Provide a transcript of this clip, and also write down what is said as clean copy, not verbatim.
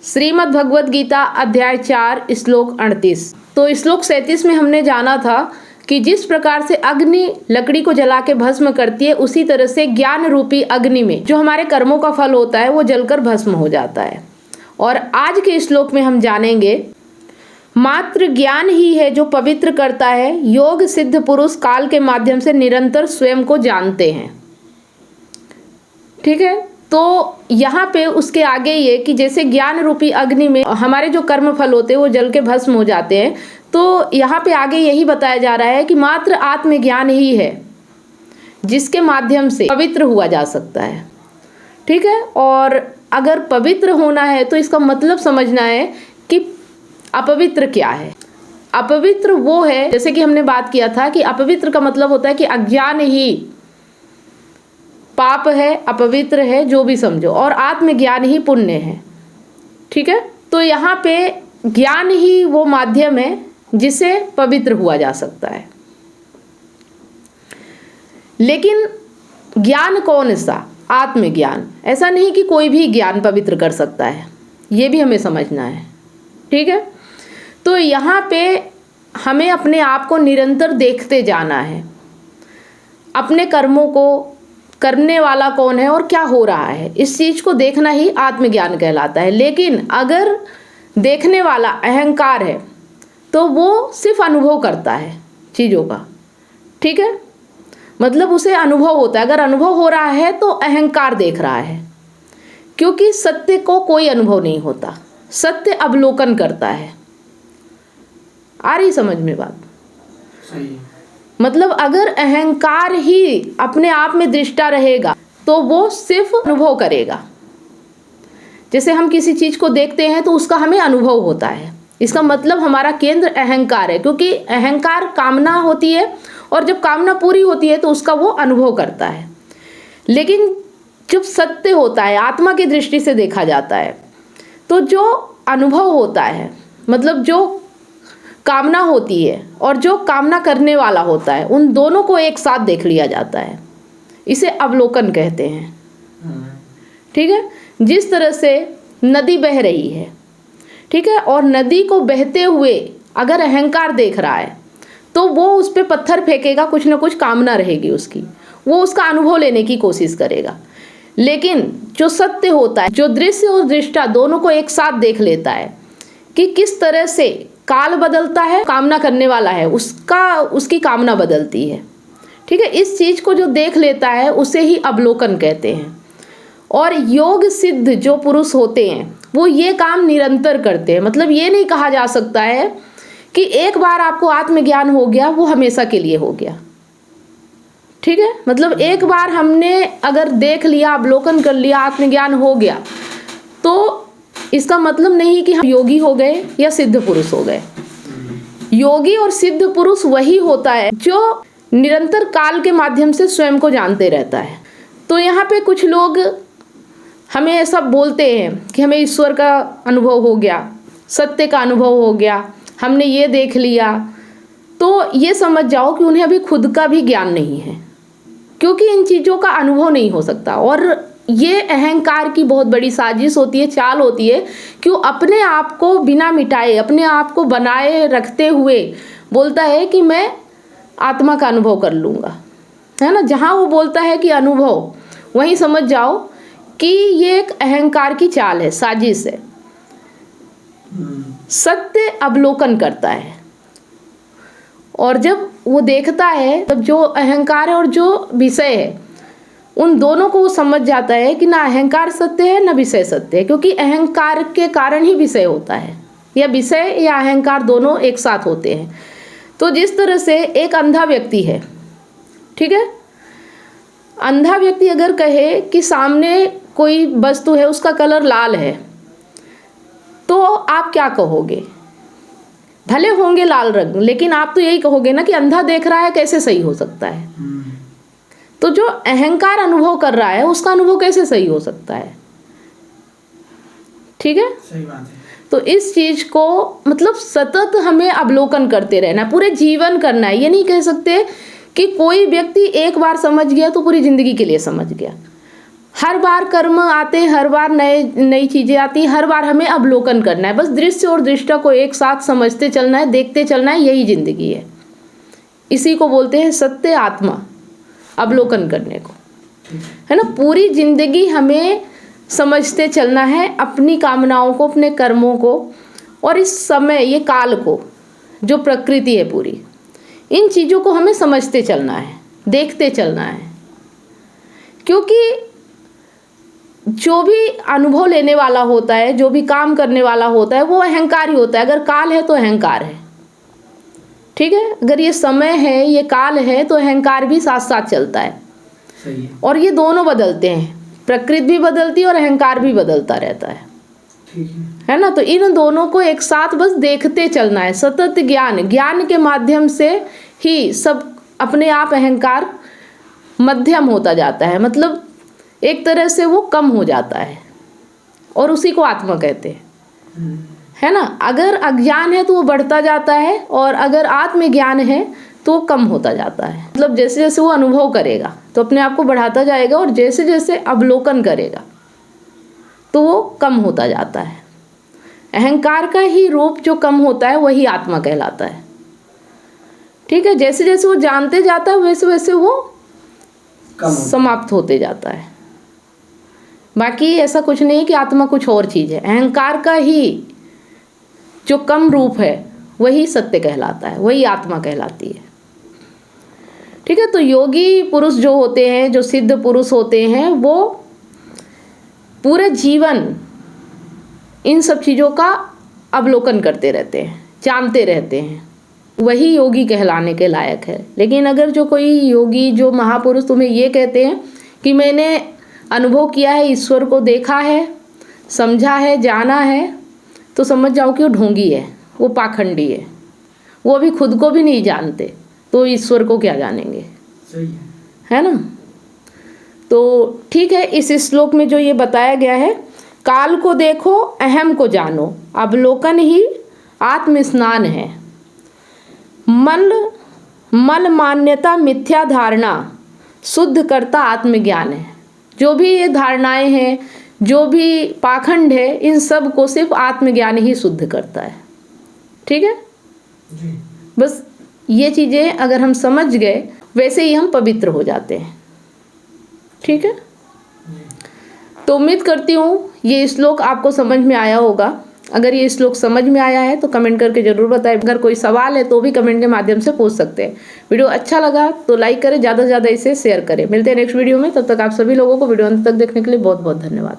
श्रीमद् भगवद गीता अध्याय 4 श्लोक 38। तो श्लोक 37 में हमने जाना था कि जिस प्रकार से अग्नि लकड़ी को जला के भस्म करती है, उसी तरह से ज्ञान रूपी अग्नि में जो हमारे कर्मों का फल होता है वो जलकर भस्म हो जाता है। और आज के श्लोक में हम जानेंगे मात्र ज्ञान ही है जो पवित्र करता है। योग सिद्ध पुरुष काल के माध्यम से निरंतर स्वयं को जानते हैं। ठीक है, तो यहाँ पे उसके आगे ये कि जैसे ज्ञान रूपी अग्नि में हमारे जो कर्म फल होते हैं वो जल के भस्म हो जाते हैं, तो यहाँ पे आगे यही बताया जा रहा है कि मात्र आत्मज्ञान ही है जिसके माध्यम से पवित्र हुआ जा सकता है। ठीक है, और अगर पवित्र होना है तो इसका मतलब समझना है कि अपवित्र क्या है। अपवित्र वो है, जैसे कि हमने बात किया था कि अपवित्र का मतलब होता है कि अज्ञान ही पाप है, अपवित्र है, जो भी समझो, और आत्मज्ञान ही पुण्य है। ठीक है, तो यहाँ पे ज्ञान ही वो माध्यम है जिसे पवित्र हुआ जा सकता है। लेकिन ज्ञान कौन सा? आत्मज्ञान। ऐसा नहीं कि कोई भी ज्ञान पवित्र कर सकता है, ये भी हमें समझना है। ठीक है, तो यहाँ पे हमें अपने आप को निरंतर देखते जाना है, अपने कर्मों को, करने वाला कौन है और क्या हो रहा है, इस चीज को देखना ही आत्मज्ञान कहलाता है। लेकिन अगर देखने वाला अहंकार है तो वो सिर्फ अनुभव करता है चीजों का। ठीक है, मतलब उसे अनुभव होता है। अगर अनुभव हो रहा है तो अहंकार देख रहा है, क्योंकि सत्य को कोई अनुभव नहीं होता, सत्य अवलोकन करता है। आ रही समझ में बात? सही है। मतलब अगर अहंकार ही अपने आप में दृष्टा रहेगा तो वो सिर्फ अनुभव करेगा। जैसे हम किसी चीज को देखते हैं तो उसका हमें अनुभव होता है, इसका मतलब हमारा केंद्र अहंकार है, क्योंकि अहंकार कामना होती है और जब कामना पूरी होती है तो उसका वो अनुभव करता है। लेकिन जब सत्य होता है, आत्मा की दृष्टि से देखा जाता है, तो जो अनुभव होता है, मतलब जो कामना होती है और जो कामना करने वाला होता है, उन दोनों को एक साथ देख लिया जाता है। इसे अवलोकन कहते हैं। ठीक है, जिस तरह से नदी बह रही है, ठीक है, और नदी को बहते हुए अगर अहंकार देख रहा है तो वो उस पर पत्थर फेंकेगा, कुछ ना कुछ कामना रहेगी उसकी, वो उसका अनुभव लेने की कोशिश करेगा। लेकिन जो सत्य होता है, जो दृश्य और दृष्टा दोनों को एक साथ देख लेता है कि किस तरह से काल बदलता है, कामना करने वाला है उसकी कामना बदलती है। ठीक है, इस चीज को जो देख लेता है उसे ही अवलोकन कहते हैं। और योग सिद्ध जो पुरुष होते हैं वो ये काम निरंतर करते हैं। मतलब ये नहीं कहा जा सकता है कि एक बार आपको आत्मज्ञान हो गया वो हमेशा के लिए हो गया। ठीक है, मतलब एक बार हमने अगर देख लिया, अवलोकन कर लिया, आत्मज्ञान हो गया, तो इसका मतलब नहीं कि हम योगी हो गए या सिद्ध पुरुष हो गए। योगी और सिद्ध पुरुष वही होता है जो निरंतर काल के माध्यम से स्वयं को जानते रहता है। तो यहाँ पे कुछ लोग हमें ऐसा बोलते हैं कि हमें ईश्वर का अनुभव हो गया, सत्य का अनुभव हो गया, हमने ये देख लिया, तो ये समझ जाओ कि उन्हें अभी खुद का भी ज्ञान नहीं है, क्योंकि इन चीज़ों का अनुभव नहीं हो सकता। और ये अहंकार की बहुत बड़ी साजिश होती है, चाल होती है, क्यों अपने आप को बिना मिटाए, अपने आप को बनाए रखते हुए बोलता है कि मैं आत्मा का अनुभव कर लूँगा, है ना। जहाँ वो बोलता है कि अनुभव, वहीं समझ जाओ कि ये एक अहंकार की चाल है, साजिश है। सत्य अवलोकन करता है, और जब वो देखता है तब जो अहंकार है और जो विषय है उन दोनों को वो समझ जाता है कि ना अहंकार सत्य है ना विषय सत्य है, क्योंकि अहंकार के कारण ही विषय होता है, या विषय या अहंकार दोनों एक साथ होते हैं। तो जिस तरह से एक अंधा व्यक्ति है, ठीक है, अंधा व्यक्ति अगर कहे कि सामने कोई वस्तु है, उसका कलर लाल है, तो आप क्या कहोगे? भले होंगे लाल रंग, लेकिन आप तो यही कहोगे ना कि अंधा देख रहा है, कैसे सही हो सकता है। तो जो अहंकार अनुभव कर रहा है उसका अनुभव कैसे सही हो सकता है? ठीक है, सही बात है। तो इस चीज को मतलब सतत हमें अवलोकन करते रहना, पूरे जीवन करना है। ये नहीं कह सकते कि कोई व्यक्ति एक बार समझ गया तो पूरी जिंदगी के लिए समझ गया। हर बार कर्म आते, हर बार नई चीज़ें आती, हर बार हमें अवलोकन करना है। बस दृश्य और दृष्टा को एक साथ समझते चलना है, देखते चलना है, यही जिंदगी है। इसी को बोलते हैं सत्य आत्मा, अवलोकन करने को, है ना। पूरी जिंदगी हमें समझते चलना है अपनी कामनाओं को, अपने कर्मों को, और इस समय ये काल को, जो प्रकृति है पूरी, इन चीज़ों को हमें समझते चलना है, देखते चलना है। क्योंकि जो भी अनुभव लेने वाला होता है, जो भी काम करने वाला होता है, वो अहंकार ही होता है। अगर काल है तो अहंकार है, ठीक है। अगर ये समय है, ये काल है, तो अहंकार भी साथ साथ चलता है। सही है। और ये दोनों बदलते हैं, प्रकृति भी बदलती है और अहंकार भी बदलता रहता है, ठीक है ना। तो इन दोनों को एक साथ बस देखते चलना है। सतत ज्ञान, ज्ञान के माध्यम से ही सब अपने आप अहंकार मध्यम होता जाता है, मतलब एक तरह से वो कम हो जाता है, और उसी को आत्मा कहते हैं, है ना। अगर अज्ञान है तो वो बढ़ता जाता है, और अगर आत्मज्ञान है तो वो कम होता जाता है। मतलब जैसे जैसे वो अनुभव करेगा तो अपने आप को बढ़ाता जाएगा, और जैसे जैसे अवलोकन करेगा तो वो कम होता जाता है। अहंकार का ही रूप जो कम होता है वही आत्मा कहलाता है, ठीक है। जैसे जैसे वो जानते जाता है वैसे वैसे वो समाप्त होते जाता है। बाकी ऐसा कुछ नहीं कि आत्मा कुछ और चीज़ है। अहंकार का ही जो कम रूप है वही सत्य कहलाता है, वही आत्मा कहलाती है, ठीक है। तो योगी पुरुष जो होते हैं, जो सिद्ध पुरुष होते हैं, वो पूरे जीवन इन सब चीज़ों का अवलोकन करते रहते हैं, जानते रहते हैं, वही योगी कहलाने के लायक है। लेकिन अगर जो कोई योगी, जो महापुरुष तुम्हें ये कहते हैं कि मैंने अनुभव किया है, ईश्वर को देखा है, समझा है, जाना है, तो समझ जाओ कि वो ढोंगी है, वो पाखंडी है। वो अभी खुद को भी नहीं जानते, तो ईश्वर को क्या जानेंगे, सही है ना। तो ठीक है, इस श्लोक में जो ये बताया गया है, काल को देखो, अहम को जानो, अवलोकन ही आत्म स्नान है। मल मान्यता मिथ्या धारणा शुद्ध करता आत्मज्ञान है। जो भी ये धारणाएं हैं, जो भी पाखंड है, इन सब को सिर्फ आत्मज्ञान ही शुद्ध करता है, ठीक है जी। बस ये चीज़ें अगर हम समझ गए, वैसे ही हम पवित्र हो जाते हैं, ठीक है। तो उम्मीद करती हूँ ये श्लोक आपको समझ में आया होगा। अगर ये श्लोक समझ में आया है तो कमेंट करके ज़रूर बताएं। अगर कोई सवाल है तो भी कमेंट के माध्यम से पूछ सकते हैं। वीडियो अच्छा लगा तो लाइक करें, ज़्यादा से ज़्यादा इसे शेयर करें। मिलते हैं नेक्स्ट वीडियो में, तब तक आप सभी लोगों को वीडियो अंत तक देखने के लिए बहुत बहुत धन्यवाद।